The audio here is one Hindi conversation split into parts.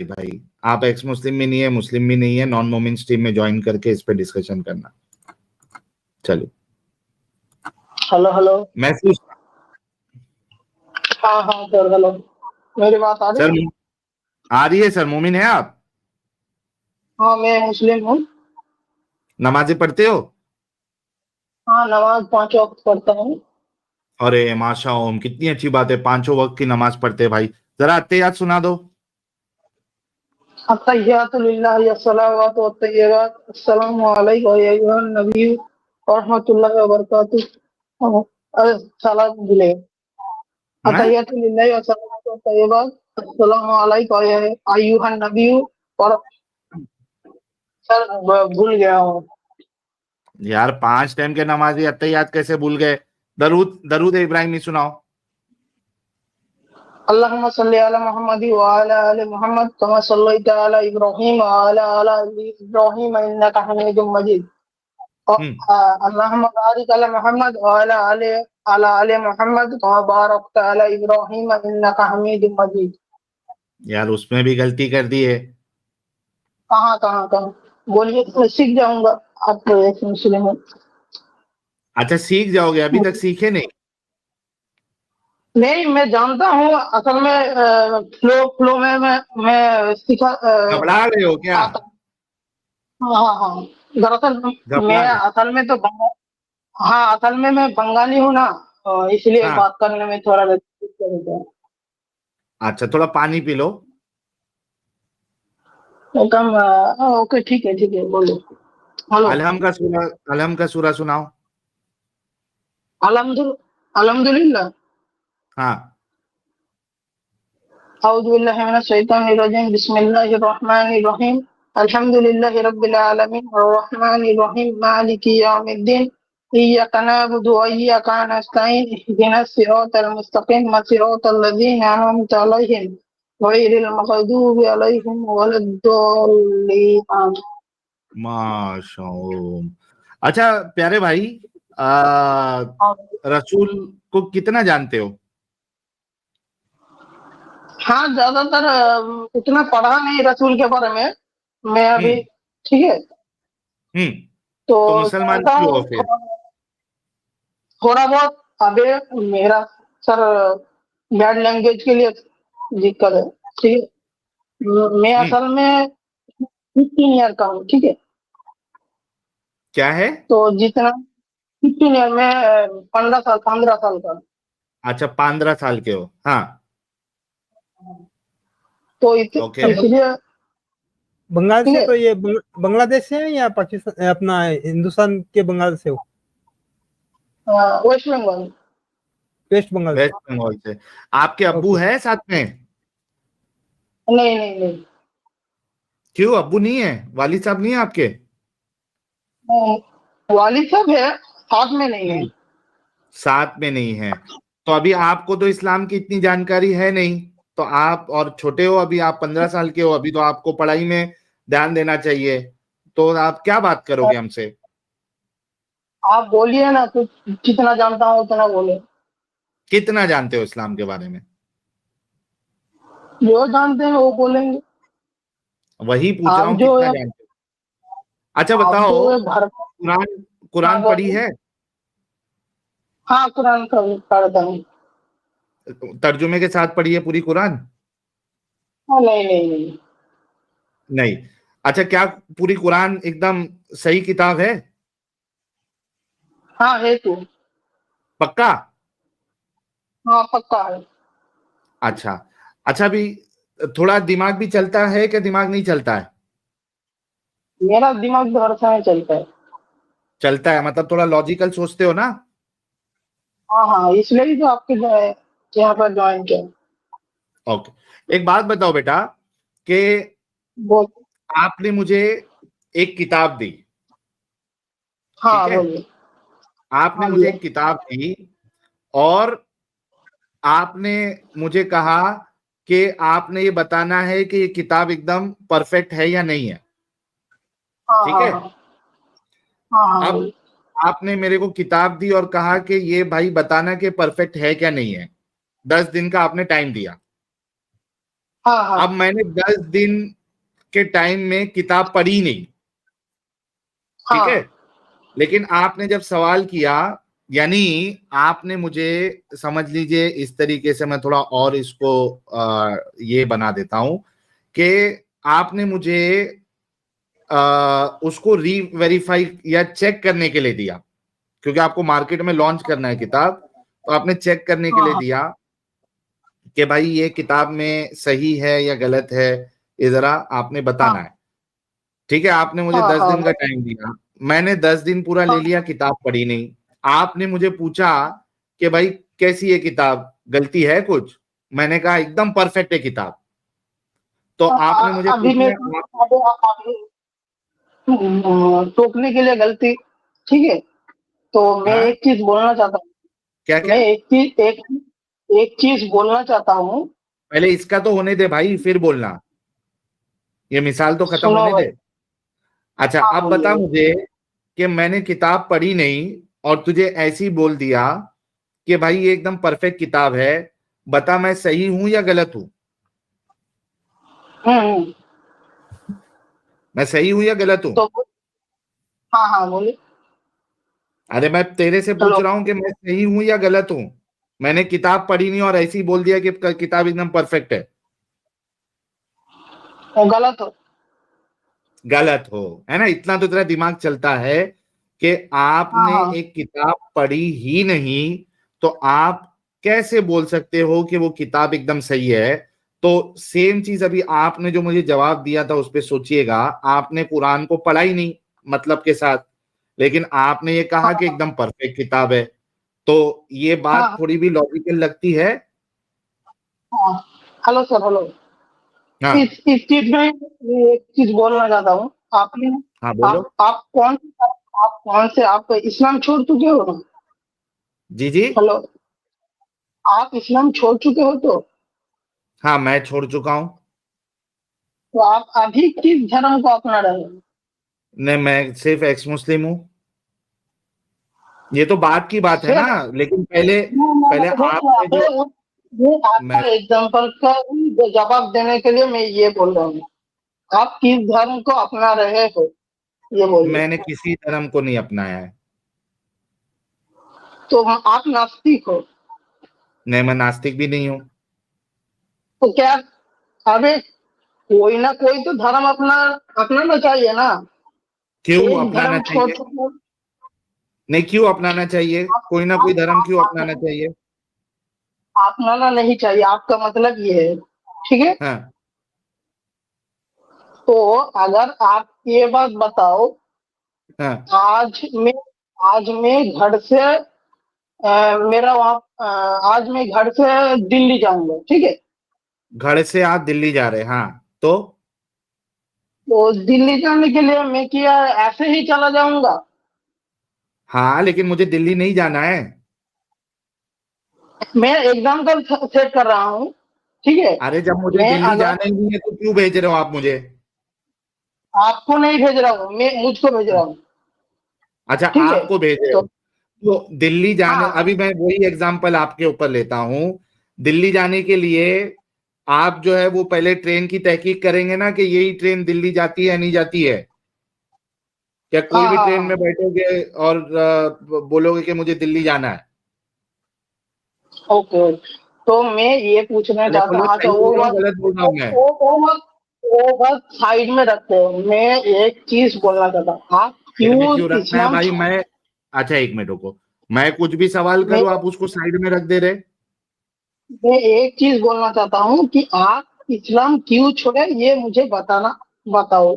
भाई आप एक्स मुस्लिम भी नहीं है, मुस्लिम भी नहीं है, नॉन मोमिन स्ट्रीम में ज्वाइन करके इस पे डिस्कशन करना। चलो हेलो हेलो। मैसेज। हाँ हाँ सर, हेलो। मेरी बात आ रही सर है? आ रही है सर। मोमिन है आप? हाँ, मैं मुस्लिम हूँ। नमाजें पढ़ते हो? हाँ, नमाज 5 वक्त पढ़ता हूँ। अरे माशा ओम, कितनी अच्छी बात है, पांचों वक्त की नमाज पढ़ते हैं भाई। जरा अत्तेहियात सुना दो। अत्तहियातु लिल्लाहि अस्सलावातु वत्तय्यिबात अस्सलामु अलैका या अय्युहन नबी व रहमतुल्लाहि व बरकातुहू। अरे साला भूले। हैं? अत्तहियातु लिल्लाहि अस्सलावातु वत्तय्यिबात अस्सलामु अलैका या अय्युहन नबी और सर भूल गया हूँ। यार 5 टाइम के नमाजी अत्तेहियात कैसे भूल गए? दरूद दरूद इब्राहिमी सुनाओ। अल्लाहुम्मा सल्ली अला मुहम्मद व अला आलि मुहम्मद कमा सल्लैता अला इब्राहीम व अला आलि इब्राहीम इन्नका हमीदुम मजीद। अल्लाहुम्मा बारिक अला मुहम्मद व अला आलि मुहम्मद कमा बारकता अला इब्राहीम इन्नका हमीदुम मजीद। यार उसमें भी गलती कर दी है। कहाँ कहाँ कहाँ बोलिए तो मैं सीख जाऊंगा। आप तो एक मुस्लिम हो। अच्छा सीख जाओगे, अभी तक सीखे नहीं? नहीं, मैं जानता हूँ असल में फ्लो फ्लो में मैं सीखा घबरा रहे हो क्या? आता। हाँ हाँ हाँ। दरअसल मैं घबरा रहे? असल में तो हाँ, असल में मैं बंगाली हूँ ना, इसलिए हाँ। बात करने में थोड़ा दिक्कत होता है। अच्छा थोड़ा पानी पी लो। एकदम ओके, ठीक है, बोलो। हेलो। अलहम का सूरा सुनाओ। अल्हम्दुलिल्लाह। हाँ। अऊज़ु बिल्लाहि मिनश शैतानिर रजीम बिस्मिल्लाहिर रहमानिर रहीम अल्हम्दुलिल्लाहि रब्बिल आलमीन अर्रहमानिर रहीम मालिकि यौमिद्दीन इय्याका नअबुदु व इय्याका नस्तईन इहदिनस सिरातल मुस्तकीम सिरातल लज़ीना अनअमता अलैहिम गैरिल मग़दूबि अलैहिम वलद्दॉल्लीन आमीन। माशाओ। अच्छा प्यारे भाई, आ, रसूल को कितना जानते हो? हाँ, ज्यादातर उतना पढ़ा नहीं रसूल के बारे में मैं अभी। हम्म। ठीक है। हम्म। तो तो मुसलमान जानता क्यों हो हूँ फिर? थोड़ा बहुत। अबे मेरा सर बैड लैंग्वेज के लिए दिक्कत है। ठीक है। मैं हम्म। असल में 15 ईयर का हूँ। ठीक है। क्या है? तो जितना 15 ईयर में 15 साल का। अच्छा 15 साल के हो, हाँ। तो ओके। इसलिए बंगाल ठीक से है। तो ये बांग्लादेश से है या पाकिस्तान अपना हिंदुस्तान के बंगाल से हो? वेस्ट बंगाल। वेस्ट बंगाल से। वेस्ट बंगाल से। आपके अब्बू ओके। है साथ में? नहीं नहीं नहीं। क्यों अब्बू नहीं है, वालिद साहब नहीं है आपके? वालिद साहब है, साथ में नहीं है। हम्म। साथ में नहीं है। तो अभी आपको तो इस्लाम की इतनी जानकारी है नहीं, तो आप और छोटे हो, अभी आप 15 साल के हो, अभी तो आपको पढ़ाई में ध्यान देना चाहिए। तो आप क्या बात करोगे हमसे? आप बोलिए ना, तो जितना जानता हूँ उतना बोले। कितना जानते हो इस्लाम के बारे में? जो जानते हैं वो बोलेंगे। वही पूछ रहा आप हूँ, जो कितना है जानते हो? अच्छा आप बताओ, जो है घर। कुरान हाँ कुरान पढ़ी बोलिए। है? हाँ, कुरान का पढ़ता हूँ। तर्जुमे के साथ पढ़ी है पूरी कुरान? हाँ, नहीं नहीं नहीं। नहीं। अच्छा क्या पूरी कुरान एकदम सही किताब है? हाँ, है तो। पक्का? हाँ, पक्का है। अच्छा। अच्छा अभी थोड़ा दिमाग भी चलता है कि दिमाग नहीं चलता है? मेरा दिमाग तो हर समय चलता है। चलता है मतलब थोड़ा लॉजिकल सोचते हो ना? हाँ हाँ, इसलिए ही तो आपके यहाँ पर ज्वाइन किया। ओके एक बात बताओ बेटा, कि बोल। आपने मुझे एक किताब दी, ठीक हाँ, है? बोलिए। आपने हाँ मुझे जी। एक किताब दी और आपने मुझे कहा कि आपने ये बताना है कि ये किताब एकदम परफेक्ट है या नहीं है, हाँ ठीक हाँ है? हाँ। हाँ हाँ, अब बोलिए। आपने मेरे को किताब दी और कहा कि ये भाई बताना कि परफेक्ट है क्या नहीं है। 10 दिन का आपने टाइम दिया, हाँ हाँ अब मैंने 10 दिन के टाइम में किताब पढ़ी नहीं, ठीक है, हाँ लेकिन आपने जब सवाल किया, यानी आपने मुझे, समझ लीजिए इस तरीके से मैं थोड़ा और इसको ये बना देता हूं कि आपने मुझे उसको री वेरीफाई या चेक करने के लिए दिया, क्योंकि आपको मार्केट में लॉन्च करना है किताब, तो आपने चेक करने के लिए हाँ दिया कि भाई ये किताब में सही है या गलत है, ये जरा आपने बताना हाँ है। ठीक है, आपने मुझे हाँ 10 हाँ दिन का टाइम दिया, मैंने 10 दिन पूरा ले हाँ लिया, किताब पढ़ी नहीं। आपने मुझे पूछा कि भाई कैसी है किताब, गलती है कुछ, मैंने कहा एकदम परफेक्ट है किताब। तो आपने मुझे अभी मैं पूछा आप, अभी टोकने के लिए गलती, ठीक है। तो मैं हाँ एक चीज बोलना चाहता क्या हूँ, क्या, मैं एक चीज बोलना चाहता हूँ। पहले इसका तो होने दे भाई, फिर बोलना, ये मिसाल तो खत्म सुनो होने भाई। दे। अच्छा हाँ अब बता बोलिए। मुझे कि मैंने किताब पढ़ी नहीं और तुझे ऐसी बोल दिया कि भाई ये एकदम परफेक्ट किताब है, बता मैं सही हूं या गलत हूं, हम्म। मैं सही हूं या गलत हूं। तो हाँ हाँ बोलिए। अरे मैं तेरे से पूछ हेलो। रहा हूं कि मैं सही हूं या गलत हूं, मैंने किताब पढ़ी नहीं और ऐसे ही बोल दिया कि किताब एकदम परफेक्ट है। वो गलत हो। गलत हो, है ना, इतना तो तेरा दिमाग चलता है कि हाँ आपने हाँ एक किताब पढ़ी ही नहीं, तो आप कैसे बोल सकते हो कि वो किताब एकदम सही है। तो सेम चीज अभी आपने जो मुझे जवाब दिया था उस पे सोचिएगा, आपने कुरान को पढ़ा ही नहीं मतलब के साथ, लेकिन आपने ये कहा कि हाँ एकदम परफेक्ट किताब है, तो ये बात हाँ थोड़ी भी लॉजिकल लगती है। हाँ। Hello sir, hello. हाँ इस चीज में मैं एक चीज बोलना चाहता हूँ। आपने हाँ बोलो। आप कौन से आप इस्लाम छोड़ चुके हो ना? जी जी। हेलो। आप इस्लाम छोड़ चुके हो हाँ मैं छोड़ चुका हूँ। तो आप अभी किस धर्म को अपना रहे हो? नहीं मैं सिर्फ एक्स मुस्लिम हूँ, ये तो बात की बात है ना, सिर्फ लेकिन पहले, पहले आपने जो, वो आपका मैं, एग्जाम्पल का जवाब देने के लिए मैं ये बोल रहा हूँ। आप किस धर्म को अपना रहे हो, ये बोलिए। मैंने किसी धर्म को नहीं अपनाया है। तो आप नास्तिक हो। नहीं मैं नास्तिक भी नहीं हूँ। तो क्या, अबे कोई ना कोई तो धर्म अपनाना चाहिए ना। क्यों एक अपनाना धर्म छोड़ चाहिए, चुके हो। नहीं क्यों अपनाना चाहिए, कोई ना कोई धर्म क्यों अपनाना चाहिए। अपनाना नहीं चाहिए, आपका मतलब ये है, ठीक है। हाँ तो अगर आप ये बात बताओ, हाँ, आज मैं आज मैं घर से मेरा आज मैं घर से दिल्ली जाऊंगा, ठीक है। घर से आप दिल्ली जा रहे हैं, हाँ तो, तो दिल्ली जाने के लिए मैं क्या ऐसे ही चला जाऊंगा? हाँ लेकिन मुझे दिल्ली नहीं जाना है। मैं एग्जाम्पल सेट कर रहा हूँ, ठीक है। अरे जब मुझे मैं दिल्ली अगर जाना ही नहीं है तो क्यों भेज रहे हो आप मुझे। आपको नहीं भेज रहा हूँ, मैं मुझको भेज रहा हूँ, अच्छा ठीक है। आपको भेज रहे हो, तो तो दिल्ली जाने, हाँ अभी मैं वही एग्जांपल आपके ऊपर लेता हूं, दिल्ली जाने के लिए आप जो है वो पहले ट्रेन की तहकीक करेंगे ना कि यही ट्रेन दिल्ली जाती है या नहीं जाती है। क्या कोई हाँ भी हाँ ट्रेन हाँ। में बैठोगे और बोलोगे कि मुझे दिल्ली जाना है। Okay okay. तो मैं ये पूछना पहले चाहता बोलो हूँ, अच्छा सही बोल वो रहा हूँ बात, गलत बोल रहा हूँ मैं। वो बात साइड में रखते हो। मैं एक चीज बोलना चाहता हूँ, आप साइड में क्यों क्यों रखना है इस्लाम भाई, मैं, अच्छा एक मिनट रुको, मैं कुछ भी सवाल मैं करूं आप उसको साइड में रख दे रहे। मैं एक चीज बोलना चाहता हूँ कि आप इस्लाम क्यों छोड़े, ये मुझे बताओ,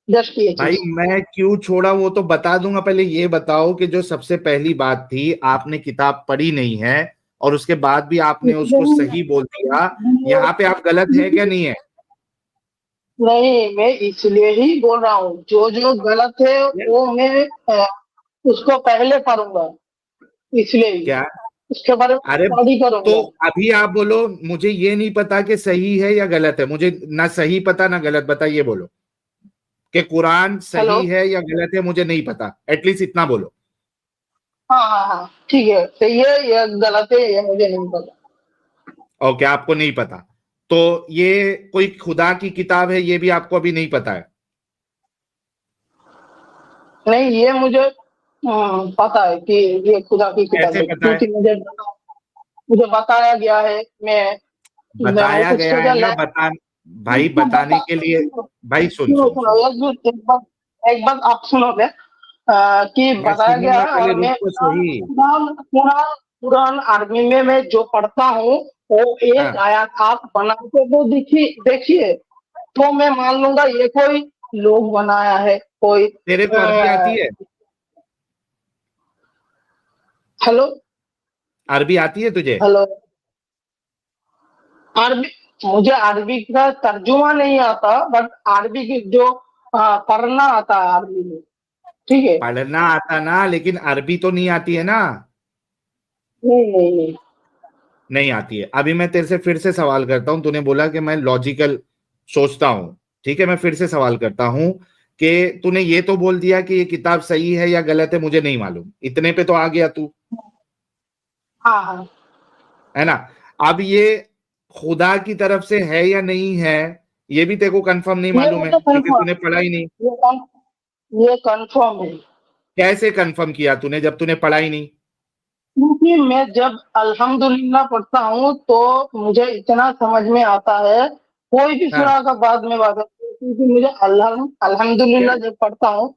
जस्ट ये भाई चीज। मैं क्यों छोड़ा वो तो बता दूंगा, पहले ये बताओ कि जो सबसे पहली बात थी, आपने किताब पढ़ी नहीं है और उसके बाद भी आपने उसको सही बोल दिया, यहाँ पे आप गलत है क्या नहीं है। नहीं, मैं इसलिए ही बोल रहा हूँ, जो जो गलत है वो मैं उसको पहले करूंगा, इसलिए ही क्या, उसके बारे में अरे स्टडी तो करूंगा। अभी आप बोलो मुझे ये नहीं पता कि सही है या गलत है, मुझे ना सही पता ना गलत पता, ये बोलो कि कुरान हेलो। सही है या गलत है, मुझे नहीं पता, एटलीस्ट इतना बोलो। हाँ हाँ हाँ, ठीक है, सही है या गलत है ये मुझे नहीं पता। ओके आपको नहीं पता, तो ये कोई खुदा की किताब है, ये भी आपको अभी नहीं पता है? नहीं, ये मुझे पता है कि ये खुदा की किताब कैसे है, पता है? क्योंकि मुझे बताया गया है। मैं बताया गया उसको है जो ना, भाई बताने के लिए, भाई सुन सुनो सुन सुनो, सुन, एक बात आप सुनोगे कि मैं बताया गया सुनूंगा, है। पहले और रुक मैं तो सही। कुरान आर्मी में मैं जो पढ़ता हूँ, वो एक हाँ, आयत आप बना के तो देखिए, तो मैं मान लूंगा ये कोई लोग बनाया है, कोई तेरे को अरबी आती है? हेलो अरबी आती है तुझे? हेलो अरबी, मुझे अरबी का तर्जुमा नहीं आता, बट अरबी की जो पढ़ना आता है अरबी में, ठीक है। पढ़ना आता ना, लेकिन अरबी तो नहीं आती है ना? नहीं नहीं नहीं। नहीं आती है। अभी मैं तेरे से फिर से सवाल करता हूं, तूने बोला कि मैं लॉजिकल सोचता हूं, ठीक है, मैं फिर से सवाल करता हूं कि तूने ये तो बोल दिया कि ये किताब सही है या गलत है, मुझे नहीं मालूम, इतने पे तो आ गया तू, हाँ हाँ, है ना? अब ये खुदा की तरफ से है या नहीं है, ये भी तेरे को कंफर्म नहीं ये मालूम है, मुझे क्योंकि कंफर्म, तूने पढ़ा ही नहीं। ये कंफर्म है, कैसे कंफर्म किया तूने जब तूने पढ़ा ही नहीं? क्योंकि मैं जब अल्हम्दुलिल्लाह पढ़ता हूँ तो मुझे इतना समझ में आता है। कोई भी हाँ, सूरा का बाद में बात है, क्योंकि मुझे क्या? अल्हम्दुलिल्लाह जब पढ़ता हूँ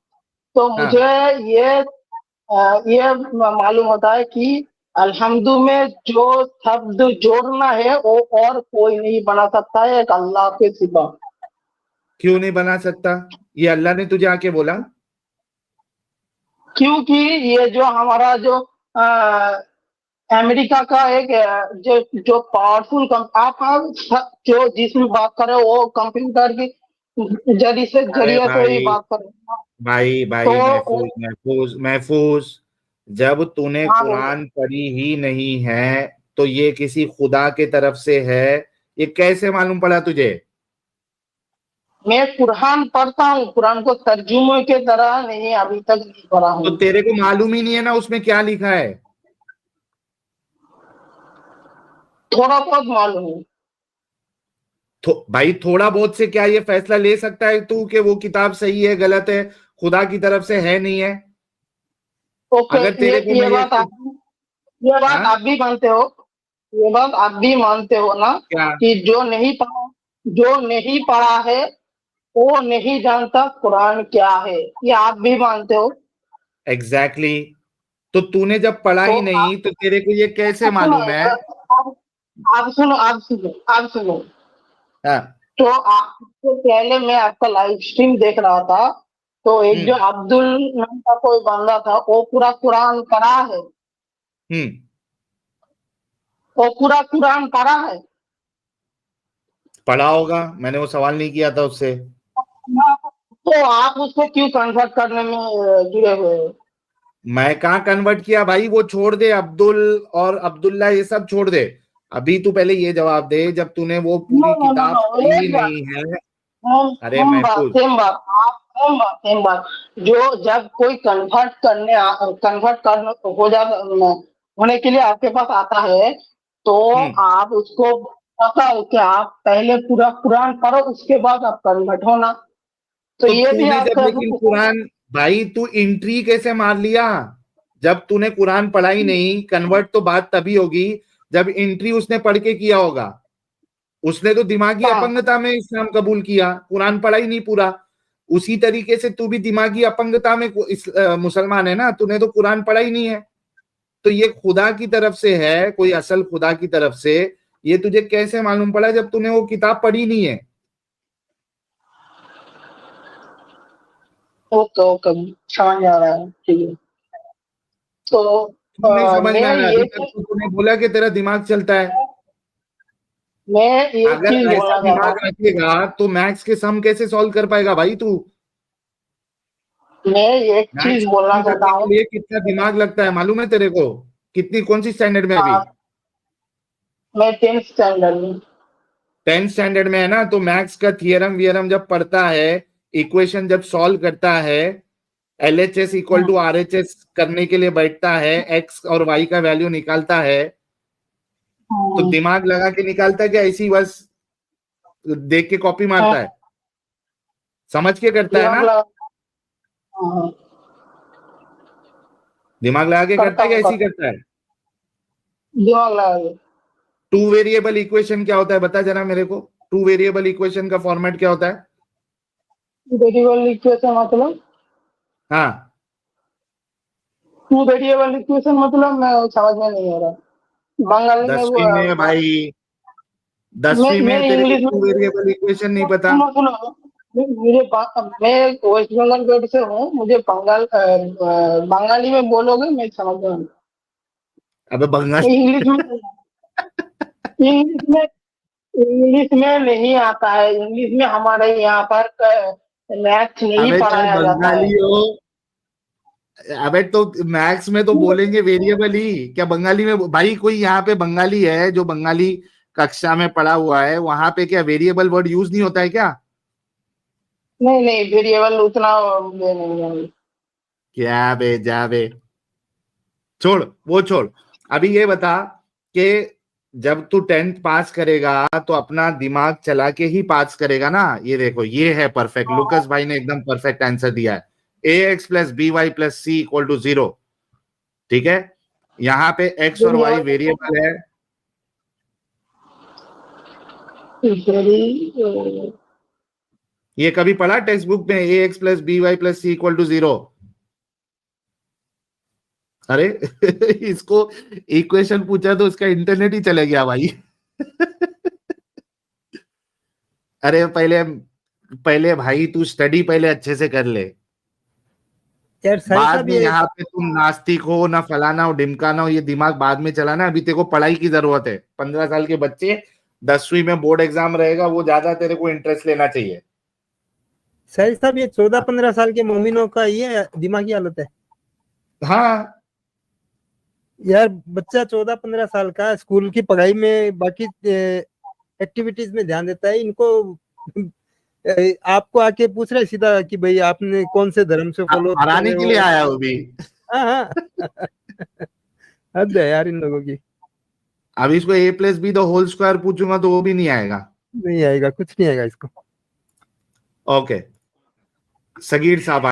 तो मुझे हाँ, ये ये मालूम होता है कि अल्हम्दु में जो शब्द जोड़ना है वो और कोई नहीं बना सकता है, एक अल्लाह के सिवा। क्यों नहीं बना सकता? ये अल्लाह ने तुझे आके बोला? क्योंकि ये जो हमारा जो अमेरिका का एक जो जो पावरफुल आप जो जिसमें बात कर रहे हो वो कंप्यूटर की अरे जरिए से ही भाई, बात कर रहे हो। भाई तो भाई, महफूज महफूज महफूज, जब तूने हाँ बोलो। कुरान पढ़ी ही नहीं है तो ये किसी खुदा के तरफ से है, ये कैसे मालूम पड़ा तुझे? मैं कुरान पढ़ता हूँ, कुरान को तर्जुमे के तरह नहीं अभी तक नहीं पढ़ा तो हूँ। तेरे को मालूम ही नहीं है ना उसमें क्या लिखा है? थोड़ा बहुत मालूम है। भाई थोड़ा बहुत से क्या ये फैसला ले सकता है तू कि वो किताब सही है गलत है, खुदा की तरफ से है नहीं है? ओके, अगर तेरे को मैं ये बात हाँ, आप भी मानते हो, ये बात आप भी मानते हो ना, क्या? कि जो नहीं पढ़ा है वो नहीं जानता कुरान क्या है, ये आप भी मानते हो। Exactly exactly. तो तूने जब पढ़ा तो ही नहीं तो तेरे को ये कैसे सुनो, मालूम है? आप सुनो। हाँ। तो आपसे पहले मैं आपका लाइव स्ट्रीम देख रहा था, तो एक जो हम्म। अब्दुल नाम का कोई बंदा था, वो पूरा कुरान पढ़ा है, हम्म। वो पूरा कुरान पढ़ा है। पढ़ा होगा, मैंने वो सवाल नहीं किया था उससे। तो आप उसको क्यों कन्वर्ट करने में जुड़े हुए हो? मैं कहाँ कन्वर्ट किया भाई, वो छोड़ दे, अब्दुल और अब्दुल्ला ये सब छोड़ दे। अभी तू पहले ये जवाब दे, जब तूने वो नो पूरी नो नो किताब नो, पढ़ी ही एक बात, नहीं है। अरे सेम बात, महफूज, सेम बात। जो जब कोई कन्वर्ट करने हो जा होने के लिए आपके पास आता है, तो हम्म, आप उसको बताओ कि आप पहले पूरा कुरान पढ़ो, उसके बाद आप कन्वर्ट होना। तो तो ये भी तूने जब आपका लेकिन कुरान, भाई तू एंट्री कैसे मार लिया? जब तूने कुरान पढ़ा ही नहीं, कन्वर्ट तो बात तभी होगी जब एंट्री उसने पढ़ के किया होगा। उसने तो दिमागी हाँ, अपंगता में इस्लाम कबूल किया, कुरान पढ़ा ही नहीं पूरा। उसी तरीके से तू भी दिमागी अपंगता में मुसलमान है ना, तूने तो कुरान पढ़ा ही नहीं है। तो ये खुदा की तरफ से है, कोई असल खुदा की तरफ से, ये तुझे कैसे मालूम पड़ा जब तूने वो किताब पढ़ी नहीं है? ओके ओके, समझ आ रहा है, ठीक है। तो क्यों नहीं समझ में मैं आ रहा? ये अभी तक तो तूने बोला कि तेरा दिमाग चलता है। मैं ये अगर चीज ऐसा बोलना चाहता दिमाग हूँ, रखेगा तो मैथ्स के सम कैसे सॉल्व कर पाएगा भाई तू? मैं एक चीज मैथ्स बोलना सॉल्व चाहता करने के हूँ। लिए कितना दिमाग लगता है मालूम है तेरे को? कितनी, कौन सी स्टैंडर्ड में अभी? मैं 10th स्टैंडर्ड में। 10th स्टैंडर्ड में है ना, तो मैथ्स का थियरम वियरम जब पढ़ता है, इक्वेशन जब सॉल्व करता है, एलएचएस इक्वल टू आरएचएस करने के लिए बैठता है, एक्स और वाई का वैल्यू निकालता है, तो दिमाग लगा के निकालता है कि ऐसी बस देख के कॉपी मारता है, समझ के करता है दिमाग ना, लगा। हाँ, दिमाग लगा के करता है कि ऐसे ही करता है। दिमाग लगा के। टू वेरिएबल इक्वेशन क्या होता है बता जरा मेरे को, टू वेरिएबल इक्वेशन का फॉर्मेट क्या होता है? वेरिएबल इक्वेशन मतलब, हाँ, टू वेरिएबल इक्वेशन मतलब मैं समझ में नहीं आ रहा। बंगाली में 10वीं में भाई, मैं 10वीं में तेरे को इंग्लिश टू में, वेरिएबल इक्वेशन नहीं पता? सुनो सुनो, मैं वेस्ट बंगाल बोर्ड से हूँ, मुझे बंगाली में बोलोगे मैं समझ में, अबे बंगाल इंग्लिश में, इंग्लिश में, इंग्लिश में नहीं आता है। इंग्लिश में हमारे यहाँ पर मैथ्स नहीं अबे चाहे पढ़ाया जाता है। बंगाली हो, अबे तो मैथ्स में तो बोलेंगे वेरिएबल ही, क्या बंगाली में? भाई कोई यहाँ पे बंगाली है जो बंगाली कक्षा में पढ़ा हुआ है, वहां पे क्या वेरिएबल वर्ड यूज नहीं होता है क्या? नहीं नहीं, वेरिएबल उतना मुझे नहीं है। क्या बे जा बे, छोड़ वो छोड़। अभी ये बता कि जब तू 10th पास करेगा तो अपना दिमाग चला के ही पास करेगा ना। ये देखो ये है परफेक्ट, लुकस भाई ने एकदम परफेक्ट आंसर दिया है। ax plus B Y plus C equal to 0, ठीक है। यहाँ पे x और y वेरिएबल है। ये कभी पढ़ा टेक्स्ट बुक में ax plus B Y plus C equal to 0? अरे इसको इक्वेशन पूछा तो उसका इंटरनेट ही चले गया भाई। अरे पहले पहले भाई तू स्टडी पहले अच्छे से कर ले, यार सही बाद साहब में ये यहाँ पे तुम नास्तिक हो ना फलाना हो ढिमकाना हो, ये दिमाग बाद में चलाना। अभी तेरे को पढ़ाई की जरूरत है। 15 साल के बच्चे, 10वीं में बोर्ड एग्जाम रहेगा, वो ज्यादा तेरे को इंटरेस्ट लेना चाहिए। सही साहब ये 14-15 साल के मोमिनों का ये दिमागी हालत है। हाँ यार बच्चा 14-15 साल का स्कूल की पढ़ाई में बाकी एक्टिविटीज में ध्यान देता है, इनको आपको आके पूछ रहा है सीधा कि भाई आपने कौन से धर्म से फॉलो कर हराने रहे के हो। लिए आया वो भी। हाँ हाँ हद है यार इन लोगों की। अब इसको a plus B the whole square पूछूंगा तो वो भी नहीं आएगा। नहीं आएगा, कुछ नहीं आएगा इसको। ओके, सगीर साहब